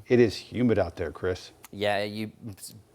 It is humid out there, Chris. Yeah, you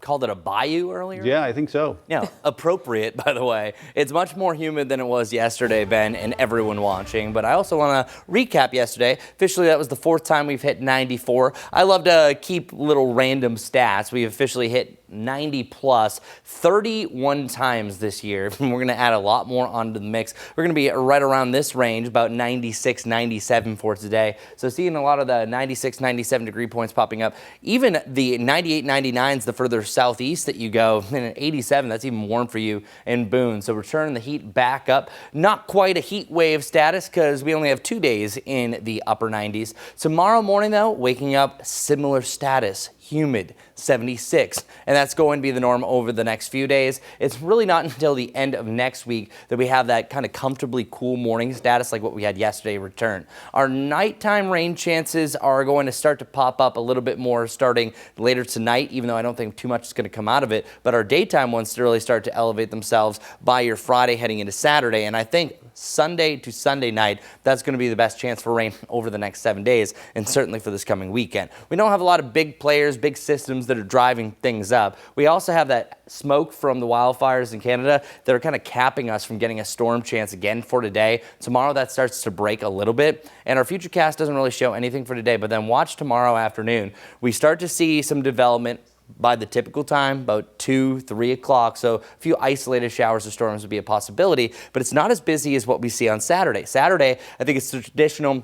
called it a bayou earlier? Yeah, I think so. Yeah, appropriate, by the way. It's much more humid than it was yesterday, Ben, and everyone watching. But I also want to recap yesterday. Officially, that was the 4th time we've hit 94. I love to keep little random stats. We officially hit 90 plus 31 times this year. We're going to add a lot more onto the mix. We're going to be right around this range, about 96, 97 for today. So seeing a lot of the 96, 97 degree points popping up. Even the 98, 99s, the further southeast that you go, and at 87, that's even warm for you in Boone. So we're turning the heat back up. Not quite a heat wave status because we only have 2 days in the upper 90s. Tomorrow morning, though, waking up, similar status. Humid, 76, and that's going to be the norm over the next few days. It's really not until the end of next week that we have that kind of comfortably cool morning status like what we had yesterday return. Our nighttime rain chances are going to start to pop up a little bit more starting later tonight, even though I don't think too much is going to come out of it, but our daytime ones to really start to elevate themselves by your Friday heading into Saturday, and I think Sunday to Sunday night, that's going to be the best chance for rain over the next 7 days, and certainly for this coming weekend. We don't have a lot of big players, big systems that are driving things up. We also have that smoke from the wildfires in Canada that are kind of capping us from getting a storm chance again for today. Tomorrow that starts to break a little bit, and our futurecast doesn't really show anything for today, but then watch tomorrow afternoon. We start to see some development by the typical time, about 2, 3 o'clock. So a few isolated showers or storms would be a possibility, but it's not as busy as what we see on Saturday. Saturday, I think it's the traditional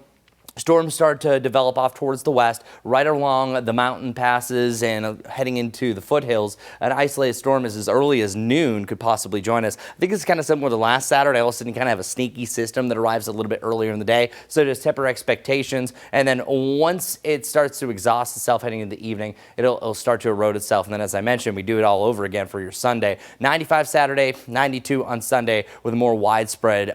storms start to develop off towards the west, right along the mountain passes and heading into the foothills. An isolated storm as early as noon could possibly join us. I think it's kind of similar to last Saturday. All of a sudden, you kind of have a sneaky system that arrives a little bit earlier in the day. So just temper expectations. And then once it starts to exhaust itself heading into the evening, it'll start to erode itself. And then, as I mentioned, we do it all over again for your Sunday. 95 Saturday, 92 on Sunday with a more widespread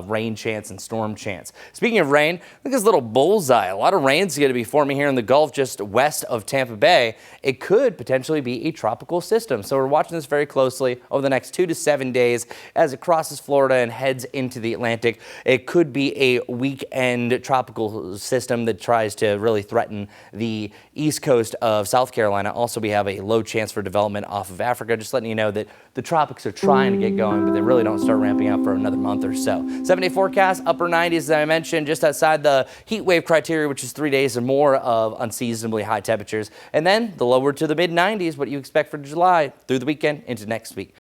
rain chance and storm chance. Speaking of rain, look at this little bullseye. A lot of rain's going to be forming here in the Gulf just west of Tampa Bay. It could potentially be a tropical system. So we're watching this very closely over the next 2 to 7 days as it crosses Florida and heads into the Atlantic. It could be a weekend tropical system that tries to really threaten the east coast of South Carolina. Also, we have a low chance for development off of Africa. Just letting you know that the tropics are trying to get going, but they really don't start ramping up for another month or so. 7-day forecast, upper 90s, as I mentioned, just outside the heat wave criteria, which is 3 days or more of unseasonably high temperatures. And then the lower to the mid 90s, what you expect for July through the weekend into next week.